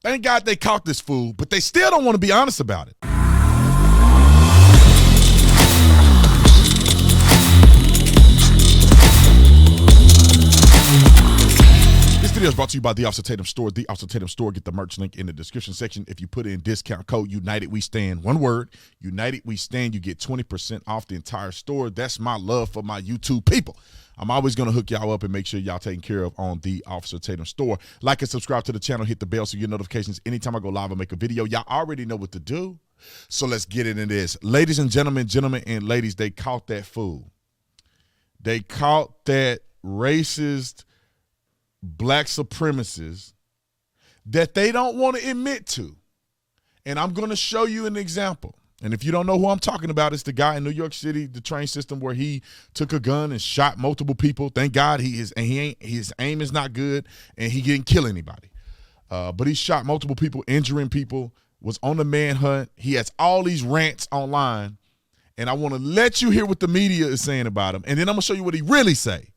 Thank God they caught this fool, but they still don't want to be honest about it. This video is brought to you by The Officer Tatum Store. The Officer Tatum Store. Get the merch link in the description section. If you put in discount code United We Stand, one word, United We Stand, you get 20% off the entire store. That's my love for my YouTube people. I'm always going to hook y'all up and make sure y'all taken care of on The Officer Tatum Store. Like and subscribe to the channel. Hit the bell so you get notifications anytime I go live or make a video. Y'all already know what to do. So let's get into this. Ladies and gentlemen, and ladies, they caught that fool. They caught that racist black supremacists that they don't want to admit to. And I'm going to show you an example. And if you don't know who I'm talking about, it's the guy in New York City, the train system, where he took a gun and shot multiple people. Thank God his aim is not good and he didn't kill anybody. But he shot multiple people, injuring people, was on the manhunt. He has all these rants online. And I want to let you hear what the media is saying about him. And then I'm going to show you what he really say.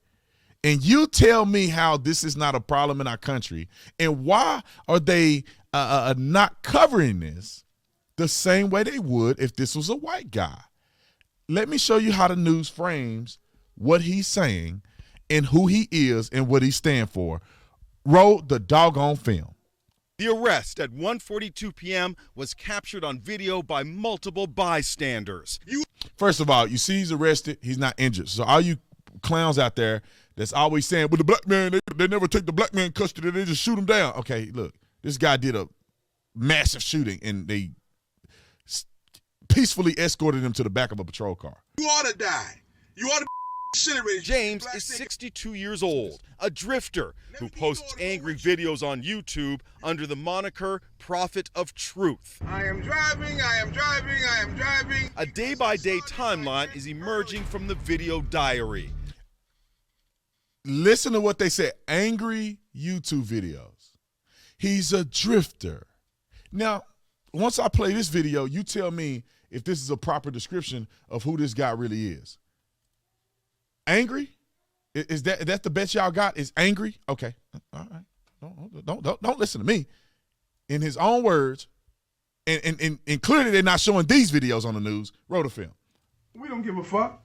And you tell me how this is not a problem in our country, and why are they not covering this the same way they would if this was a white guy. Let me show you how the news frames what he's saying and who he is and what he stands for. Roll the doggone film. The arrest at 1:42 p.m. was captured on video by multiple bystanders. First of all, you see he's arrested. He's not injured. So all you clowns out there that's always saying, well, the black man, they never take the black man in custody. They just shoot him down. Okay, look, this guy did a massive shooting, and they peacefully escorted him to the back of a patrol car. You ought to die. You ought to be incinerated. James is 62 years old, a drifter who posts angry videos on YouTube under the moniker Prophet of Truth. I am driving. A day-by-day timeline is emerging from the video diary. Listen to what they said. Angry YouTube videos. He's a drifter. Now, once I play this video, you tell me if this is a proper description of who this guy really is. Angry? Is that the best y'all got? Is angry? Okay. All right. Don't listen to me. In his own words, and clearly they're not showing these videos on the news. Roll the film. We don't give a fuck.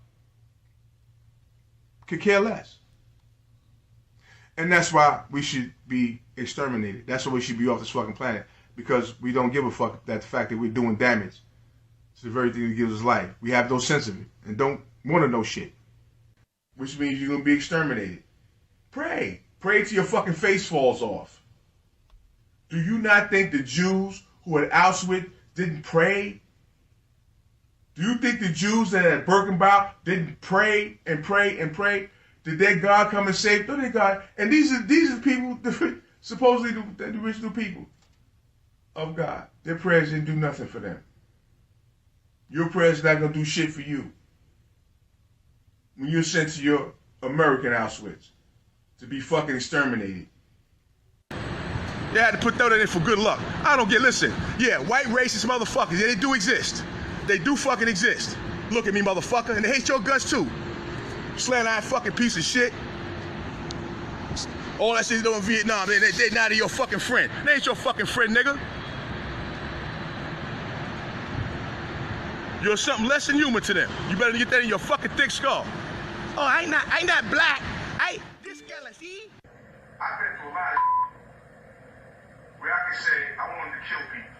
Could care less. And that's why we should be exterminated. That's why we should be off this fucking planet. Because we don't give a fuck that the fact that we're doing damage to the very thing that gives us life. We have no sense of it and don't want to know shit. Which means you're going to be exterminated. Pray. Pray till your fucking face falls off. Do you not think the Jews who at Auschwitz didn't pray? Do you think the Jews that at Birkenau didn't pray and pray and pray? Did their God come and save them? Their God. And these are people, supposedly the original people of God. Their prayers didn't do nothing for them. Your prayers not going to do shit for you. When you're sent to your American Auschwitz to be fucking exterminated. They had to put that in there for good luck. I don't get, listen, yeah, white racist motherfuckers, yeah, they do exist. They do fucking exist. Look at me, motherfucker, and they hate your guts too. Slant-eyed fucking piece of shit. All that shit you do in Vietnam, they not your fucking friend. They ain't your fucking friend, nigga. You're something less than human to them. You better get that in your fucking thick skull. Oh, I ain't not black. This guy, see? I've been through a lot of where I can say I wanted to kill people.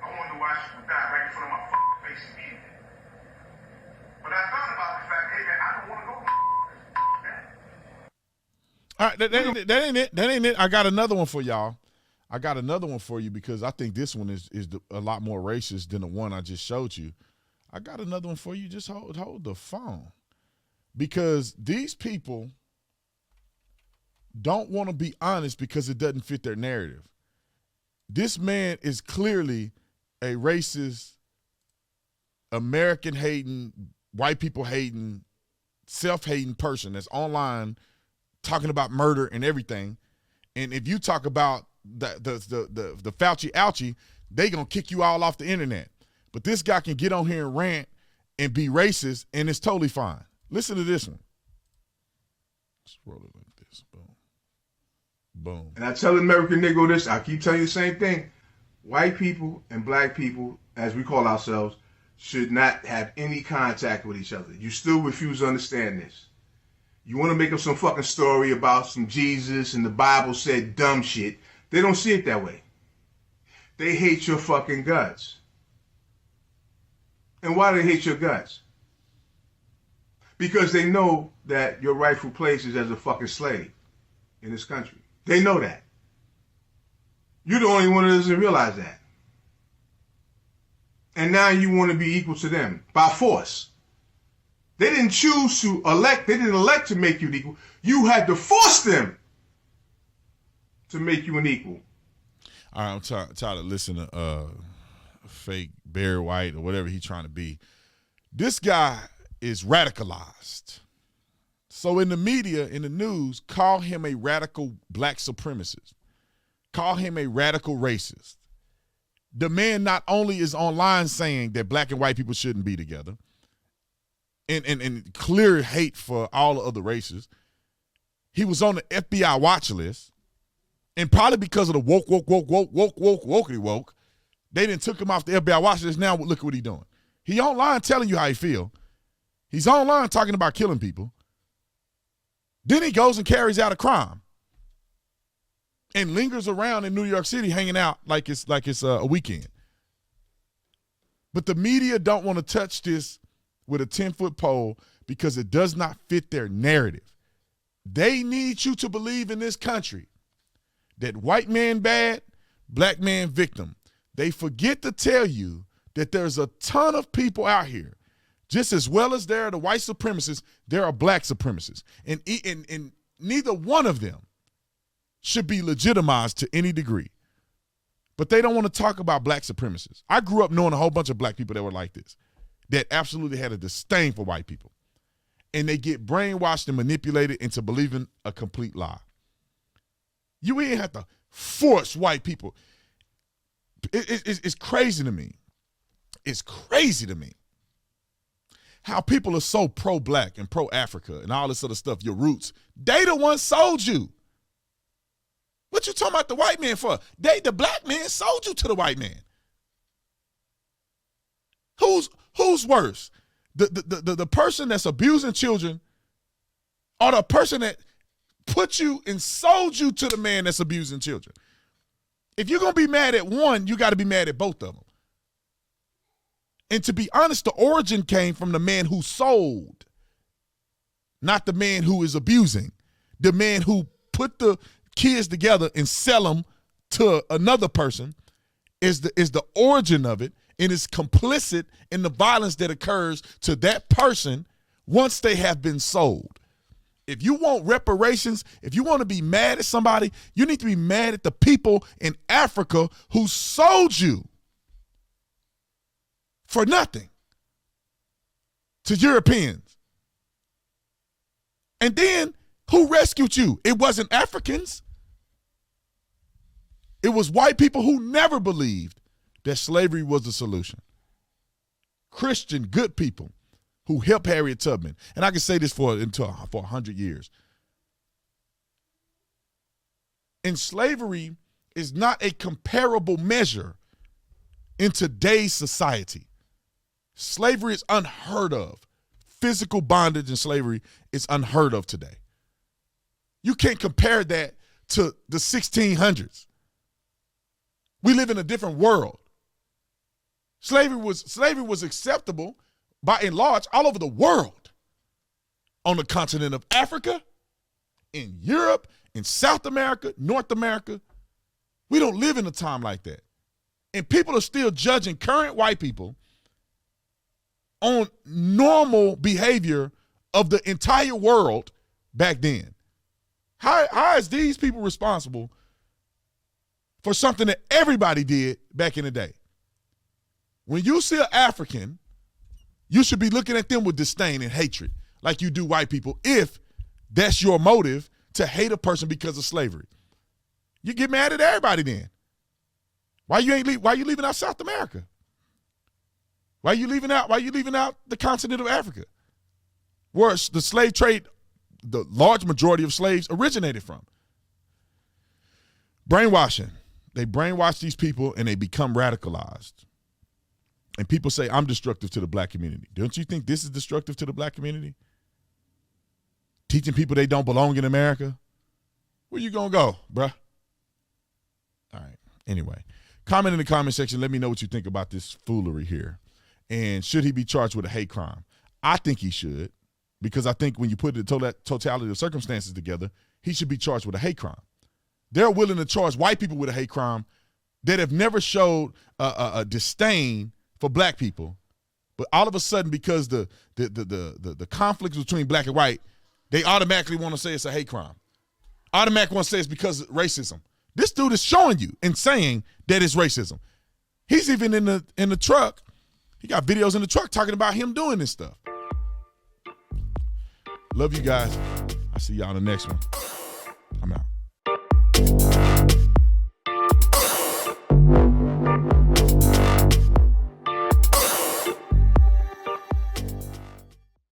I wanted to watch people die right in front of my fucking face immediately. But I thought about the fact, hey man, I don't want to go. All right, that ain't it. That ain't it. I got another one for y'all. I got another one for you because I think this one is a lot more racist than the one I just showed you. I got another one for you. Just hold the phone. Because these people don't want to be honest because it doesn't fit their narrative. This man is clearly a racist, American-hating, white people-hating, self-hating person that's online talking about murder and everything. And if you talk about the Fauci ouchie, they gonna kick you all off the internet. But this guy can get on here and rant and be racist, and it's totally fine. Listen to this one. Let's roll it like this. Boom. Boom. And I tell the American Negro this, I keep telling you the same thing. White people and black people, as we call ourselves, should not have any contact with each other. You still refuse to understand this. You want to make up some fucking story about some Jesus and the Bible said dumb shit. They don't see it that way. They hate your fucking guts. And why do they hate your guts? Because they know that your rightful place is as a fucking slave in this country. They know that. You're the only one that doesn't realize that. And now you want to be equal to them by force. They didn't choose to elect, they didn't elect to make you an equal. You had to force them to make you an equal. All right, I'm tired of listening to fake Barry White or whatever he's trying to be. This guy is radicalized. So in the media, in the news, call him a radical black supremacist. Call him a radical racist. The man not only is online saying that black and white people shouldn't be together and clear hate for all the other races, he was on the FBI watch list, and probably because of the wokey woke, they didn't took him off the FBI watch list. Now look at what he's doing. He online telling you how he feel. He's online talking about killing people. Then he goes and carries out a crime and lingers around in New York City hanging out like it's a weekend. But the media don't want to touch this with a 10-foot pole because it does not fit their narrative. They need you to believe in this country that white man bad, black man victim. They forget to tell you that there's a ton of people out here. Just as well as there are the white supremacists, there are black supremacists. And neither one of them should be legitimized to any degree. But they don't want to talk about black supremacists. I grew up knowing a whole bunch of black people that were like this, that absolutely had a disdain for white people. And they get brainwashed and manipulated into believing a complete lie. You ain't have to force white people. It's crazy to me. It's crazy to me how people are so pro-black and pro-Africa and all this other stuff, your roots. They the ones sold you. What you talking about the white man for? The black man sold you to the white man. Who's worse? The person that's abusing children or the person that put you and sold you to the man that's abusing children? If you're going to be mad at one, you got to be mad at both of them. And to be honest, the origin came from the man who sold, not the man who is abusing. The man who put the kids together and sell them to another person is the origin of it, and is complicit in the violence that occurs to that person once they have been sold. If you want reparations, if you want to be mad at somebody, you need to be mad at the people in Africa who sold you for nothing to Europeans. And then who rescued you? It wasn't Africans. It was white people who never believed that slavery was the solution. Christian, good people who helped Harriet Tubman. And I can say this for 100 years. And slavery is not a comparable measure in today's society. Slavery is unheard of. Physical bondage and slavery is unheard of today. You can't compare that to the 1600s. We live in a different world. Slavery was acceptable by and large all over the world. On the continent of Africa, in Europe, in South America, North America. We don't live in a time like that. And people are still judging current white people on normal behavior of the entire world back then. How is these people responsible for something that everybody did back in the day? When you see an African, you should be looking at them with disdain and hatred like you do white people if that's your motive to hate a person because of slavery. You get mad at everybody then. Why you leaving out South America? Why you leaving out the continent of Africa? Where the slave trade, the large majority of slaves originated from. Brainwashing. They brainwash these people and they become radicalized. And people say, I'm destructive to the black community. Don't you think this is destructive to the black community? Teaching people they don't belong in America? Where you gonna go, bruh? All right. Anyway, comment in the comment section. Let me know what you think about this foolery here. And should he be charged with a hate crime? I think he should, because I think when you put the totality of circumstances together, he should be charged with a hate crime. They're willing to charge white people with a hate crime that have never showed a disdain for black people. But all of a sudden, because the conflicts between black and white, they automatically want to say it's a hate crime. Automatically want to say it's because of racism. This dude is showing you and saying that it's racism. He's even in the truck. He got videos in the truck talking about him doing this stuff. Love you guys. I'll see y'all in the next one. I'm out.